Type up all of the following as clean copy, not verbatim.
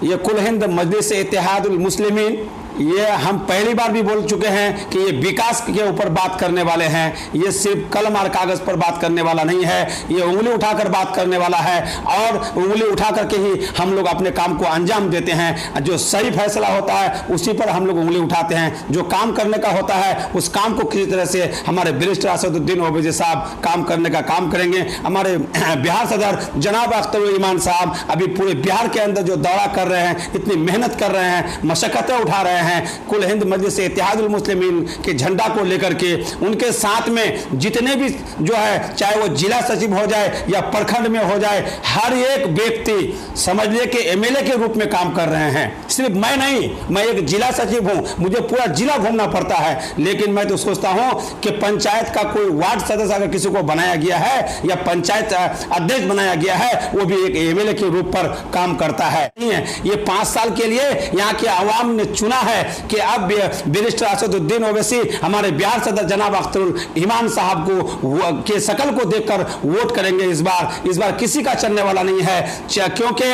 ये कुल हिंद मजलिस इत्तेहादुल मुस्लिमीन, ये हम पहली बार भी बोल चुके हैं कि ये विकास के ऊपर बात करने वाले हैं। ये सिर्फ कलम और कागज पर बात करने वाला नहीं है, ये उंगली उठाकर बात करने वाला है और उंगली उठा करके ही हम लोग अपने काम को अंजाम देते हैं। जो सही फैसला होता है उसी पर हम लोग उंगली उठाते हैं। जो काम करने का होता है उस काम को किसी तरह से हमारे बैरिस्टर असदुद्दीन ओवैसी साहब काम करने का काम करेंगे। हमारे बिहार सदर जनाब अख्तर ईमान साहब अभी पूरे बिहार के अंदर जो दौरा कर रहे हैं, इतनी मेहनत कर रहे हैं, मशक्क़तें उठा रहे हैं कुल हिंद मजलिस इत्तेहादुल मुस्लिमीन के झंडा को लेकर के। उनके साथ में जितने भी जो है, चाहे वो जिला सचिव हो जाए या प्रखंड में हो जाए, हर एक व्यक्ति समझ लिए कि एमएलए के रूप में काम कर रहे हैं। सिर्फ मैं नहीं, मैं एक जिला सचिव हूं, मुझे पूरा जिला घूमना पड़ता है, लेकिन मैं तो सोचता हूं कि पंचायत का कोई वार्ड सदस्य अगर किसी को बनाया गया है या पंचायत अध्यक्ष बनाया गया है, वो भी एक एमएलए के रूप पर काम करता है। ये 5 साल के लिए यहाँ के आवाम ने चुना है कि अब बैरिस्टर असदुद्दीन ओवैसी हमारे बिहार सदर जनाब अख्तर ईमान साहब को के शकल को देखकर वोट करेंगे। इस बार किसी का चलने वाला नहीं है, क्योंकि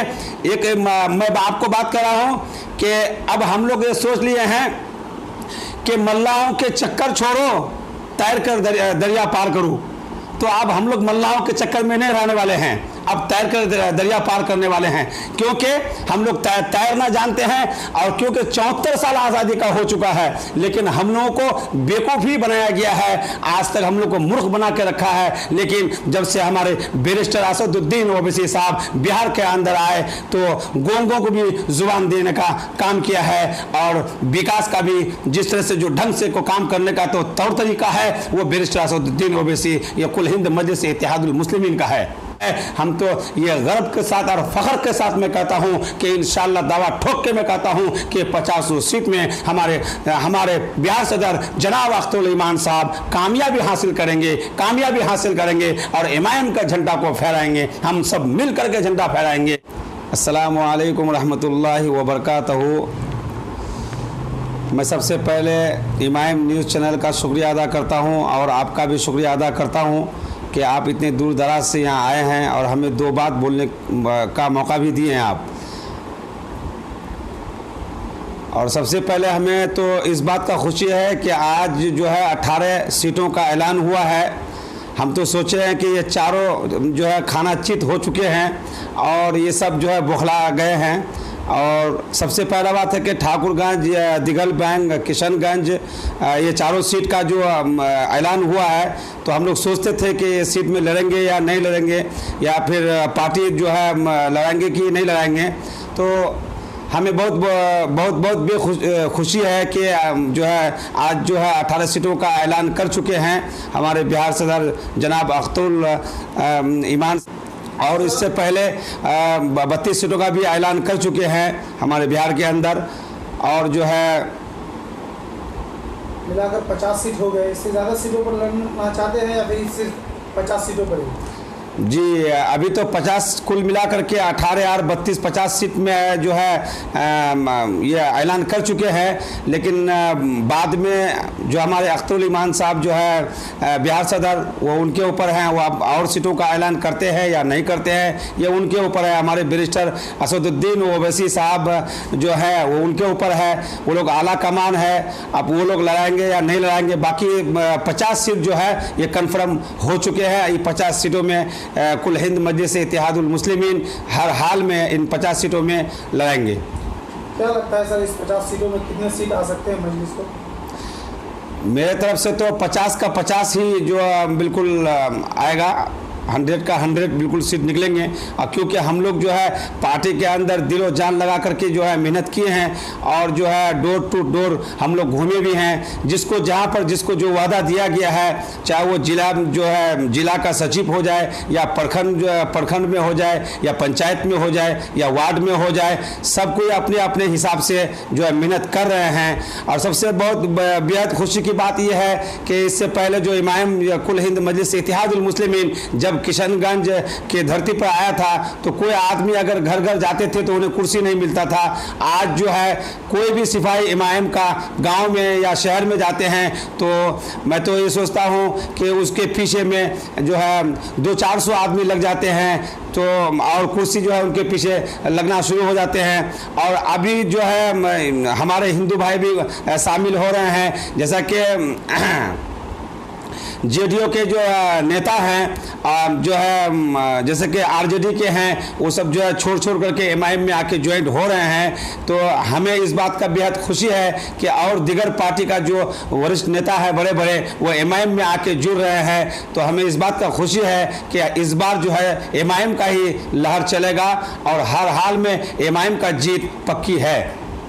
एक मैं आपको बात कर रहा हूं कि अब हम लोग ये सोच लिए हैं कि मल्लाहों के चक्कर छोड़ो, तैर कर दरिया पार करो। तो अब हम लोग मल्लाहों के चक्कर में नहीं रहने वाले हैं, अब तैर कर दरिया पार करने वाले हैं, क्योंकि हम लोग तैरना जानते हैं और क्योंकि 74 साल आज़ादी का हो चुका है, लेकिन हम लोगों को बेवकूफ़ ही बनाया गया है। आज तक हम लोग को मूर्ख बना के रखा है, लेकिन जब से हमारे बैरिस्टर असदुद्दीन ओवैसी साहब बिहार के अंदर आए तो गोंगों को भी जुबान देने का काम किया है और विकास का भी जिस तरह से जो ढंग से को काम करने का तो तौर तरीका है, वो बैरिस्टर असदुद्दीन ओवैसी या कुल हिंद मजलिस इत्तेहादुल मुस्लिमीन का है। हम तो ये गर्व के साथ और फख्र के साथ मैं कहता हूं कि इंशाअल्लाह दावा ठोक के मैं कहता हूं कि 50 सीट में हमारे बिहार सदर जनाब अख्तर ईमान साहब कामयाबी हासिल करेंगे और एमआईएम का झंडा को फहराएंगे। हम सब मिल करके झंडा फहराएंगे। अस्सलामु अलैकुम रहमतुल्लाहि व बरकातहू। मैं सबसे पहले एमआईएम न्यूज़ चैनल का शुक्रिया अदा करता हूं और आपका भी शुक्रिया अदा करता हूं कि आप इतने दूर दराज से यहाँ आए हैं और हमें 2 बात बोलने का मौका भी दिए हैं आप। और सबसे पहले हमें तो इस बात का खुशी है कि आज जो है 18 सीटों का ऐलान हुआ है। हम तो सोचे हैं कि ये चारों जो है खानाचित हो चुके हैं और ये सब जो है बौखला गए हैं। और सबसे पहला बात है कि ठाकुरगंज, दिघल बैंक, किशनगंज, ये चारों सीट का जो ऐलान हुआ है, तो हम लोग सोचते थे कि ये सीट में लड़ेंगे या नहीं लड़ेंगे, या फिर पार्टी जो है लड़ाएंगे कि नहीं लड़ाएंगे। तो हमें बहुत खुशी है कि जो है आज जो है 18 सीटों का ऐलान कर चुके हैं हमारे बिहार सदर जनाब अख्तर ईमान, और इससे पहले 32 सीटों का भी ऐलान कर चुके हैं हमारे बिहार के अंदर। और जो है मिलाकर 50 सीट हो गए। इससे ज़्यादा सीटों पर लड़ना चाहते हैं या फिर सिर्फ 50 सीटों पर ही? जी, अभी तो 50 कुल मिला करके 18 और 32 50 सीट में जो है ये ऐलान कर चुके हैं। लेकिन बाद में जो हमारे अख्तर ईमान साहब जो है बिहार सदर, वो उनके ऊपर हैं, वो अब और सीटों का ऐलान करते हैं या नहीं करते हैं ये उनके ऊपर है। हमारे बैरिस्टर असदुद्दीन ओवैसी साहब जो है वो उनके ऊपर है, वो लोग आला कमान है, अब वो लोग लड़ाएंगे या नहीं लड़ाएंगे। बाकी 50 सीट जो है ये कन्फर्म हो चुके हैं। ये 50 सीटों में कुल हिंद मजलिस इत्तेहादुल मुस्लिमीन हर हाल में इन 50 सीटों में लड़ाएंगे। क्या लगता है सर, इस 50 सीटों में कितने सीट आ सकते हैं मजलिस को? मेरे तरफ से तो 50 का 50 ही जो बिल्कुल आएगा, 100 का 100 बिल्कुल सीट निकलेंगे। और क्योंकि हम लोग जो है पार्टी के अंदर दिलो जान लगा करके जो है मेहनत किए हैं और जो है डोर टू डोर हम लोग घूमे भी हैं। जिसको जहाँ पर जिसको जो वादा दिया गया है, चाहे वो जिला जो है जिला का सचिव हो जाए या प्रखंड जो है प्रखंड में हो जाए या पंचायत में हो जाए या वार्ड में हो जाए, सब कोई अपने अपने हिसाब से जो है मेहनत कर रहे हैं। और सबसे बहुत बेहद खुशी की बात यह है कि इससे पहले जो इमाम कुल हिंद मजलिस इत्तेहादुल मुस्लिमीन जब जब किशनगंज के धरती पर आया था तो कोई आदमी अगर घर घर जाते थे तो उन्हें कुर्सी नहीं मिलता था। आज जो है कोई भी सिपाही इमाम का गांव में या शहर में जाते हैं तो मैं तो ये सोचता हूं कि उसके पीछे में जो है 200-400 आदमी लग जाते हैं, तो और कुर्सी जो है उनके पीछे लगना शुरू हो जाते हैं। और अभी जो है हमारे हिंदू भाई भी शामिल हो रहे हैं, जैसा कि जेडीओ के जो नेता हैं जो है जैसे कि आरजेडी के हैं, वो सब जो है छोड़ करके एमआईएम में आके ज्वाइन हो रहे हैं। तो हमें इस बात का बेहद खुशी है कि और दिगर पार्टी का जो वरिष्ठ नेता है बड़े बड़े वो एमआईएम में आके जुड़ रहे हैं। तो हमें इस बात का खुशी है कि इस बार जो है एमआईएम का ही लहर चलेगा और हर हाल में एमआईएम का जीत पक्की है।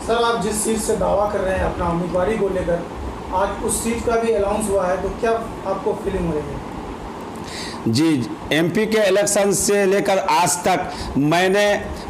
सर, आप जिस सीट से दावा कर रहे हैं अपना उम्मीदवारी को लेकर, आज उस सीट का भी अनाउंस हुआ है, तो क्या आपको फीलिंग हो रही है? जी, एमपी के इलेक्शन से लेकर आज तक मैंने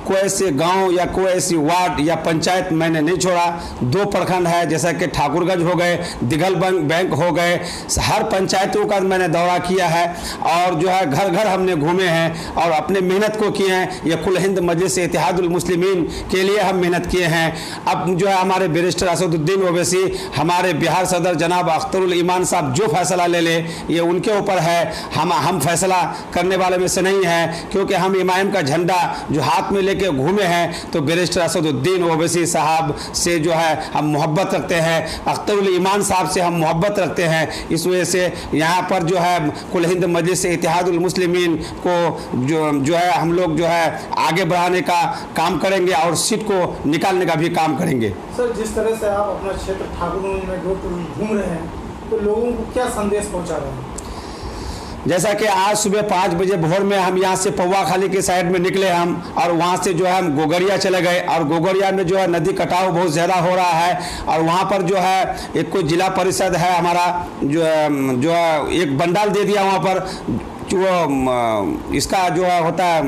कोई ऐसे गांव या कोई ऐसी वार्ड या पंचायत मैंने नहीं छोड़ा। 2 प्रखंड है, जैसा कि ठाकुरगंज हो गए, दिघल बैंक हो गए, हर पंचायतों का मैंने दौरा किया है और जो है घर घर हमने घूमे हैं और अपने मेहनत को किए हैं। ये कुल हिंद मजलिस इत्तेहादुल मुस्लिमीन के लिए हम मेहनत किए हैं। अब जो है हमारे बैरिस्टर असदुद्दीन ओवैसी, हमारे बिहार सदर जनाब अख्तरुल ईमान साहब जो फैसला ले ले ये उनके ऊपर है, हम फैसला करने वाले में से नहीं हैं, क्योंकि हम इमाम का झंडा जो हाथ में के घूमे हैं। तो बैरिस्टर असदुद्दीन ओवैसी साहब से जो है हम मोहब्बत रखते हैं, अख्तरुल ईमान साहब से हम मोहब्बत रखते हैं। इस वजह से यहाँ पर जो है कुल हिंद मजलिस इत्तेहादुल मुस्लिमीन को जो है हम लोग जो है आगे बढ़ाने का काम करेंगे और सीट को निकालने का भी काम करेंगे। सर, जिस तरह से आप अपना क्षेत्र ठाकुरगंज में डोर टू डोर घूम रहे हैं तो लोगों को क्या संदेश पहुँचा रहे हैं? जैसा कि आज सुबह 5 बजे भोर में हम यहाँ से पौवा खाली के साइड में निकले हम, और वहाँ से जो है हम गोगरिया चले गए और गोगरिया में जो है नदी कटाव बहुत ज़्यादा हो रहा है। और वहाँ पर जो है एक कोई जिला परिषद है हमारा जो है एक बंडाल दे दिया वहाँ पर, जो इसका जो है होता है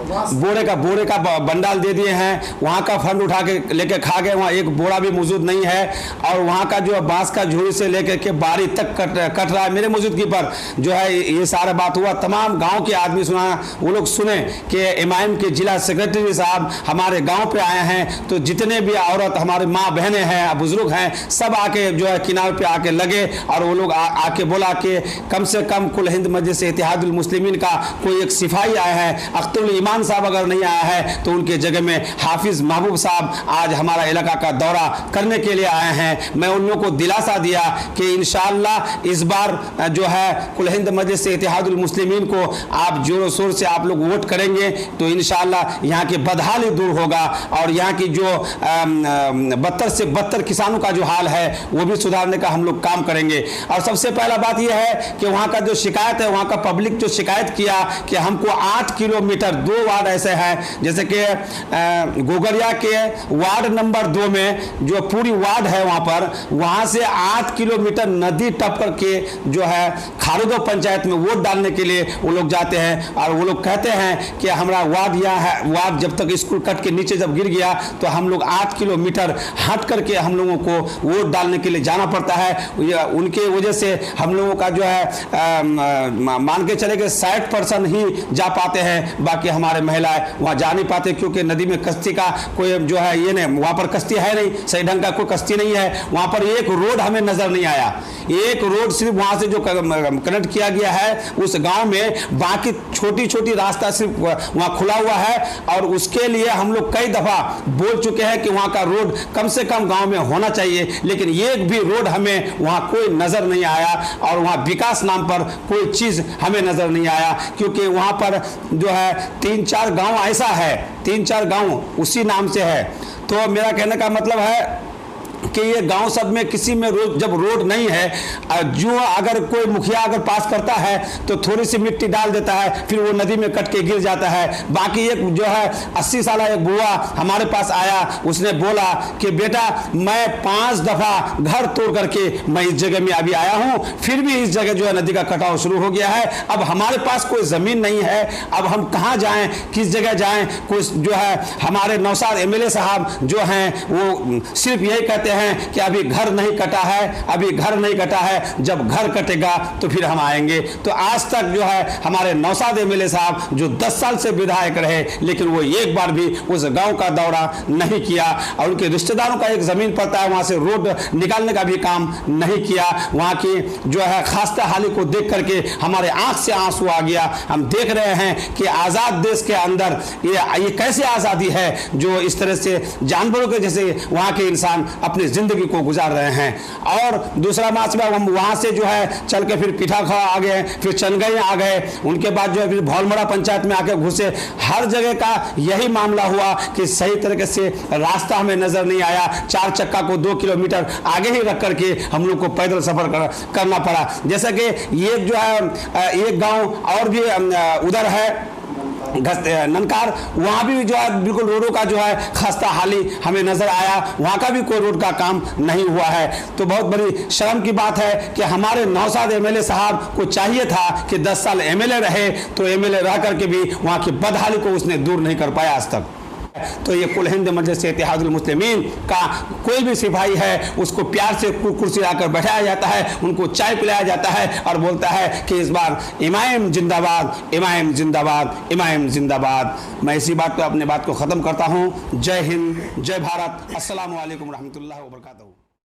बोरे का बंडाल दे दिए हैं। वहाँ का फंड उठा के लेके खा गए, वहाँ एक बोरा भी मौजूद नहीं है। और वहाँ का जो बांस का झूरी से लेकर के बारी तक कट रहा है। मेरे मौजूदगी पर जो है ये सारा बात हुआ, तमाम गांव के आदमी सुना, वो लोग सुने कि इमाम के जिला सेक्रेटरी साहब हमारे गांव पे आए हैं। तो जितने भी औरत हमारे माँ बहनें हैं, बुजुर्ग हैं, सब आके जो है किनारे पे आके लगे और वो लोग आके बोला कि कम से कम कुल हिंद मजलिस इत्तेहादुल मुस्लिमीन का कोई एक सिपाही आया है, अख्तरुल ईमान साहब अगर नहीं आया है तो उनके जगह में हाफिज महबूब साहब आज हमारा इलाका का दौरा करने के लिए आए हैं। मैं उन लोगों को दिलासा दिया कि इंशाअल्लाह इस बार जो है कुल हिंद मजलिस इत्तेहादुल मुस्लिमीन को आप जोरों शोर से आप लोग वोट करेंगे तो इंशाअल्लाह यहाँ की बदहाली दूर होगा और यहाँ की जो बदतर से बदतर किसानों का जो हाल है वो भी सुधारने का हम लोग काम करेंगे। और सबसे पहला बात यह है कि वहाँ का जो शिकायत है, वहाँ का पब्लिक जो शिकायत किया कि हमको 8 किलोमीटर 2 वार्ड ऐसे हैं, जैसे कि गोगरिया के वार्ड नंबर 2 में जो पूरी वार्ड है वहाँ से 8 किलोमीटर नदी टप करके जो है खारुदो पंचायत में वोट डालने के लिए वो लोग जाते हैं। और वो लोग कहते हैं कि हमारा वार्ड यहाँ है, वार्ड जब तक स्कूल कट के नीचे जब गिर गया तो हम लोग 8 किलोमीटर हट करके हम लोगों को वोट डालने के लिए जाना पड़ता है। उनके वजह से हम लोगों का जो है मान के चले कि 60% ही जा पाते हैं, बाकी हमारे महिलाएं वहाँ जा नहीं पाते क्योंकि नदी में कश्ती का कोई जो है ये नहीं, वहाँ पर कश्ती है नहीं, सही ढंग का कोई कश्ती नहीं है। वहाँ पर एक रोड हमें नजर नहीं आया, एक रोड सिर्फ वहाँ से जो कनेक्ट किया गया है उस गांव में, बाकी छोटी छोटी रास्ता सिर्फ वहाँ खुला हुआ है। और उसके लिए हम लोग कई दफा बोल चुके हैं कि वहाँ का रोड कम से कम गांव में होना चाहिए, लेकिन एक भी रोड हमें वहाँ कोई नजर नहीं आया और वहाँ विकास नाम पर कोई चीज हमें नजर नहीं आया। क्योंकि वहाँ पर जो है 3-4 गांव ऐसा है, 3-4 गांव उसी नाम से है। तो मेरा कहने का मतलब है कि ये गांव सब में किसी में जब रोड नहीं है, जो अगर कोई मुखिया अगर पास करता है तो थोड़ी सी मिट्टी डाल देता है, फिर वो नदी में कट के गिर जाता है। बाकी एक जो है 80 साल एक बुआ हमारे पास आया, उसने बोला कि बेटा मैं 5 दफा घर तोड़ करके मैं इस जगह में अभी आया हूँ, फिर भी इस जगह जो है नदी का कटाव शुरू हो गया है। अब हमारे पास कोई जमीन नहीं है, अब हम कहाँ जाएं, किस जगह जाएं। कुछ जो है हमारे नौशाद MLA साहब जो हैं वो सिर्फ यही कहते कहते हैं कि अभी घर नहीं कटा है, अभी घर नहीं कटा है, जब घर कटेगा तो फिर हम आएंगे। तो आज तक जो है हमारे नौशाद एमएलए साहब जो 10 साल से विधायक रहे, लेकिन वो एक बार भी उस गांव का दौरा नहीं किया, और उनके रिश्तेदारों का एक जमीन पड़ता है, वहां से रोड निकालने का भी काम नहीं किया। वहां की जो है खास्ता हाली को देख करके हमारे आंख से आंसू आ गया। हम देख रहे हैं कि आजाद देश के अंदर ये कैसे आजादी है जो इस तरह से जानवरों के जैसे वहां के इंसान अपनी जिंदगी को गुजार रहे हैं। और दूसरा मार्च में हम वहां से जो है चल के फिर पिठाखा आ गए, फिर चनगई आ गए, उनके बाद जो है फिर भौलमड़ा पंचायत में आके घुसे। हर जगह का यही मामला हुआ कि सही तरीके से रास्ता हमें नजर नहीं आया। 4 चक्का को 2 किलोमीटर आगे ही रख करके हम लोग को पैदल सफर करना पड़ा। जैसा कि ये जो है एक गांव और भी उधर है ननकार, वहां भी जो है बिल्कुल रोडों का जो है खस्ता हाली हमें नजर आया, वहां का भी कोई रोड का काम नहीं हुआ है। तो बहुत बड़ी शर्म की बात है कि हमारे नौशाद एमएलए साहब को चाहिए था कि 10 साल एमएलए रहे, तो एमएलए रह करके भी वहां की बदहाली को उसने दूर नहीं कर पाया आज तक। तो ये कुल हिंद मजलिस इत्तेहादुल मुस्लिमीन का कोई भी सिपाही है उसको प्यार से कुर्सी लाकर बैठाया जाता है, उनको चाय पिलाया जाता है और बोलता है कि इस बार इमाम जिंदाबाद, इमाम जिंदाबाद, इमाम जिंदाबाद। मैं इसी बात पे अपने बात को ख़त्म करता हूँ। जय हिंद, जय भारत, अस्सलामु अलैकुम रहमतुल्लाहि व बरकातहू।